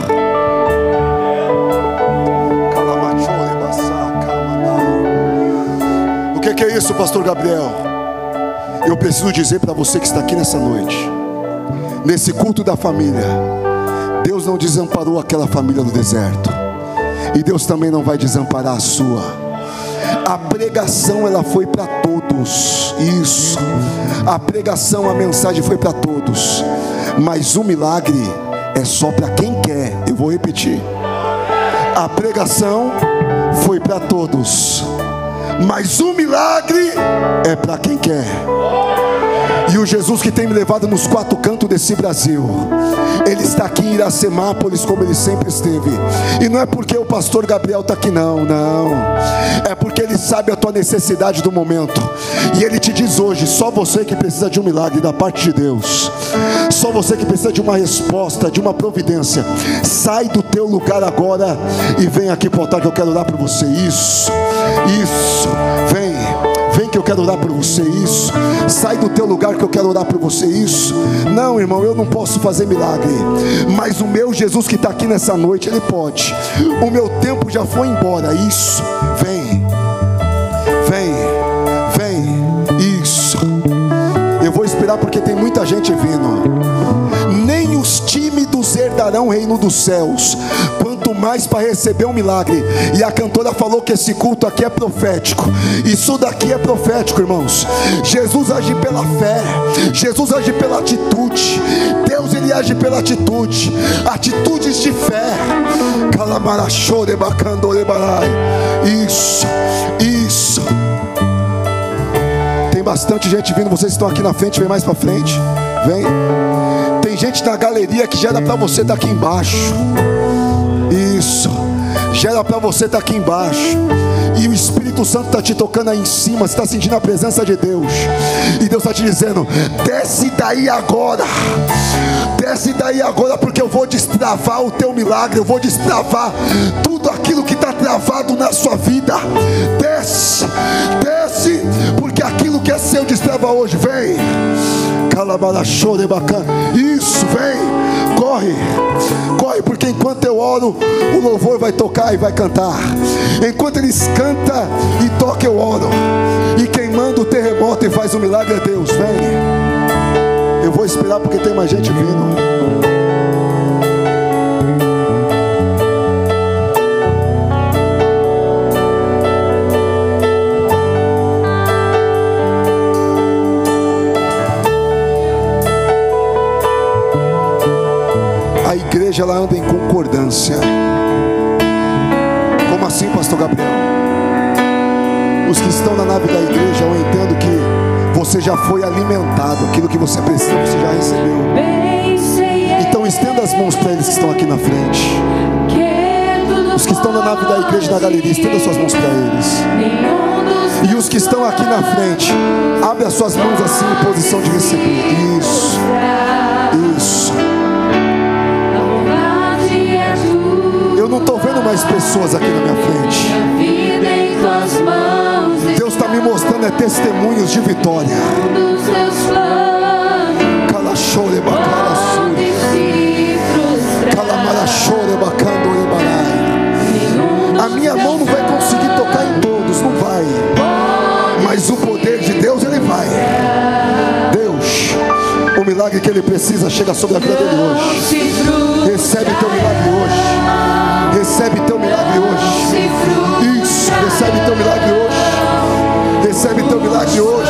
O que é isso, pastor Gabriel? Eu preciso dizer para você que está aqui nessa noite, nesse culto da família, Deus não desamparou aquela família no deserto, e Deus também não vai desamparar a sua. A pregação, ela foi para todos. Isso, a pregação, a mensagem foi para todos, mas o milagre é só para quem quer. Eu vou repetir: a pregação foi para todos, mas o milagre é para quem quer. E o Jesus que tem me levado nos quatro cantos desse Brasil, Ele está aqui em Iracemápolis como Ele sempre esteve. E não é porque o pastor Gabriel está aqui, não. É porque Ele sabe a tua necessidade do momento. E Ele te diz hoje: só você que precisa de um milagre da parte de Deus, só você que precisa de uma resposta, de uma providência. Sai do teu lugar agora e vem aqui para o altar, que eu quero orar por você. Isso, vem que eu quero orar por você. Isso, sai do teu lugar que eu quero orar por você. Isso, não, irmão, eu não posso fazer milagre, mas o meu Jesus que está aqui nessa noite, Ele pode. O meu tempo já foi embora. Isso, vem. Isso, eu vou esperar porque tem muita gente vindo. Nem os tímidos herdarão o reino dos céus, quanto mais para receber um milagre. E a cantora falou que esse culto aqui é profético. Isso daqui é profético, irmãos. Jesus age pela fé, Jesus age pela atitude. Deus, Ele age pela atitude, atitudes de fé. Isso. Tem bastante gente vindo. Vocês estão aqui na frente, vem mais para frente. Vem. Tem gente na galeria que já era para você estar aqui embaixo. Isso, já era para você estar aqui embaixo. E o Espírito Santo está te tocando aí em cima. Você está sentindo a presença de Deus. E Deus está te dizendo: desce daí agora. Desce daí agora, porque eu vou destravar o teu milagre. Eu vou destravar tudo aquilo que está travado na sua vida. Desce, porque aquilo que é seu destrava hoje. Vem. Calabarachore bacana. Isso, vem, corre, corre, porque enquanto eu oro, o louvor vai tocar e vai cantar. Enquanto eles cantam e tocam, eu oro. E quem manda o terremoto e faz o milagre é Deus. Vem, eu vou esperar porque tem mais gente vindo. A igreja, ela anda em concordância. Como assim, pastor Gabriel? Os que estão na nave da igreja, eu entendo que você já foi alimentado. Aquilo que você precisa, você já recebeu. Então estenda as mãos para eles que estão aqui na frente. Os que estão na nave da igreja, na galeria, estenda suas mãos para eles. E os que estão aqui na frente, abre as suas mãos assim em posição de receber. Isso, isso. Eu não estou vendo mais pessoas aqui na minha frente. Deus está me mostrando testemunhos de vitória. Calachore bacalaçure, calamarachore bacandore barai. A minha mão não vai conseguir tocar em todos, não vai. Mas o poder de Deus, ele vai. Deus, o milagre que ele precisa chega sobre a vida dele hoje. Recebe teu milagre hoje. Recebe teu milagre hoje. Isso, recebe teu milagre hoje. Recebe teu milagre hoje.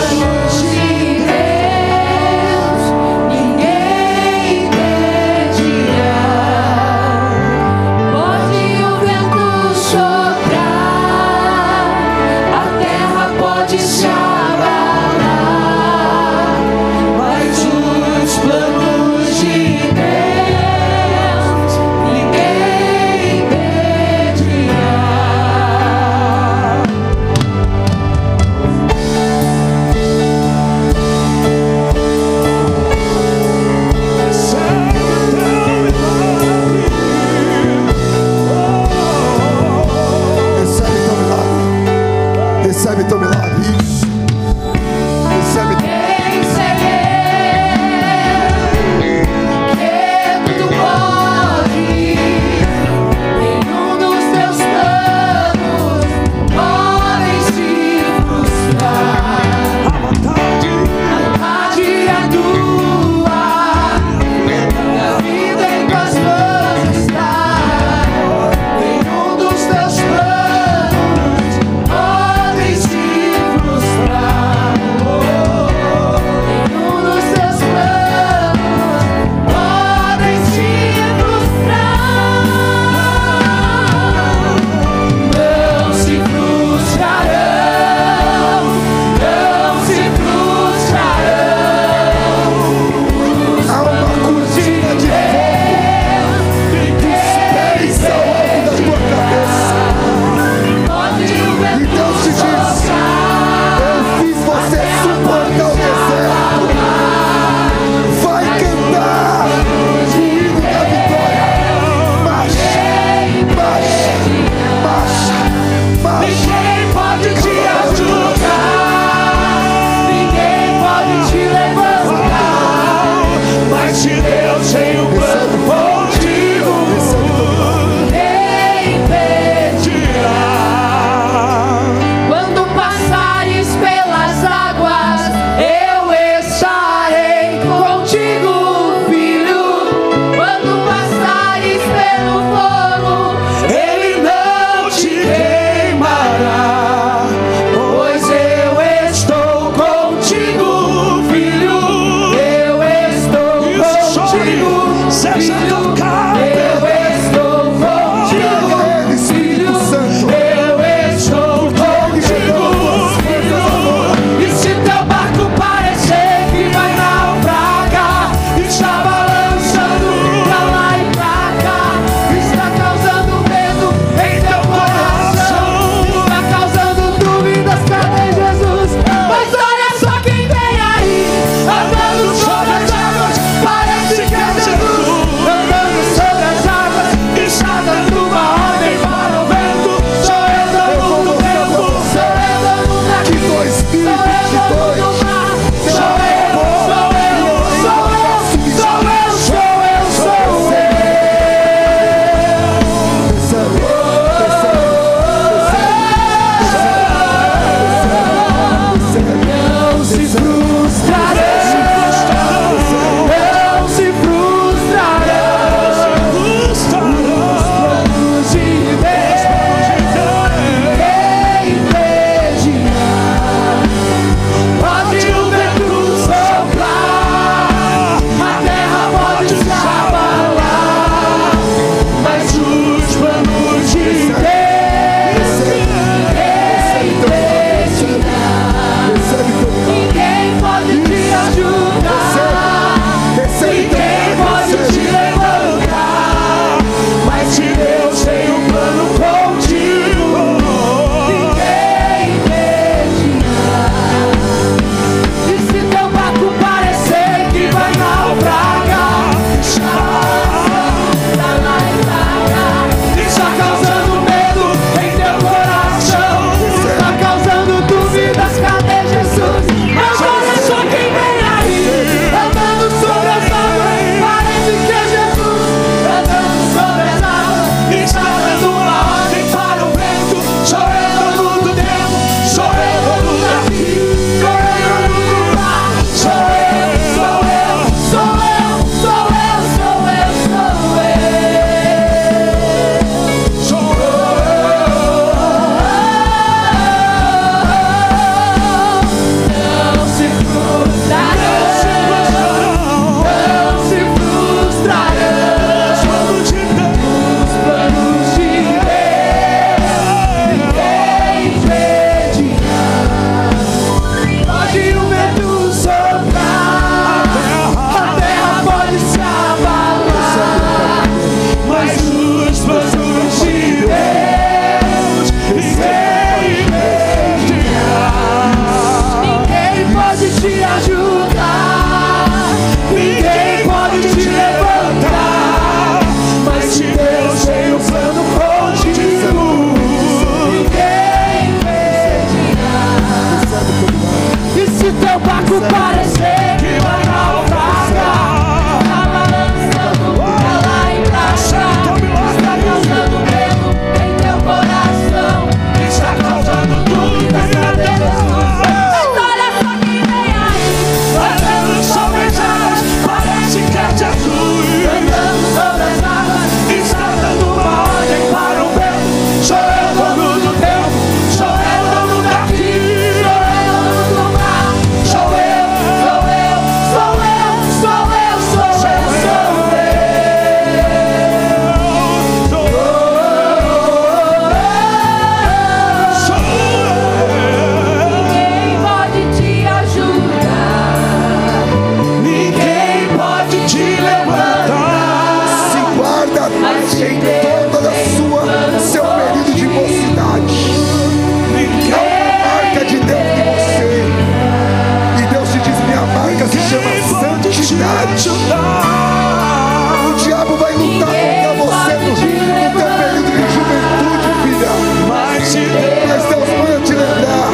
O diabo vai lutar contra você no teu período de juventude, filha. Mas Deus manda te lembrar.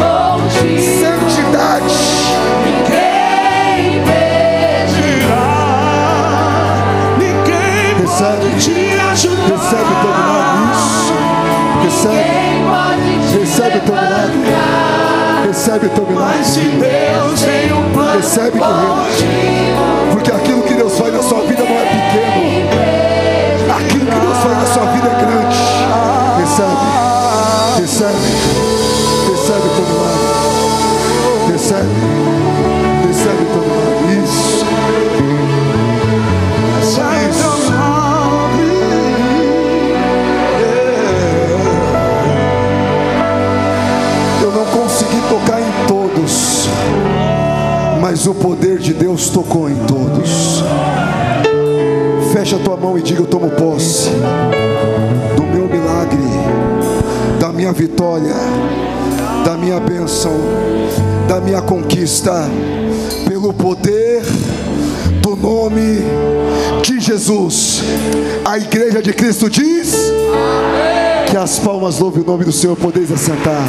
Santidade. Recebe teu milagre. Recebe teu milagre. Recebe teu milagre. Recebe, guerreiro. Porque aquilo que Deus faz na sua vida não é pequeno. Aquilo que Deus faz na sua vida é grande. Recebe teu milagre. Recebe teu milagre. Isso. Eu não consegui tocar em todos, mas o poder de Deus tocou em todos. Fecha a tua mão e diga: eu tomo posse do meu milagre, da minha vitória, da minha bênção, da minha conquista, pelo poder do nome de Jesus. A igreja de Cristo diz: amém. Que as palmas louvem o nome do Senhor. Podeis assentar.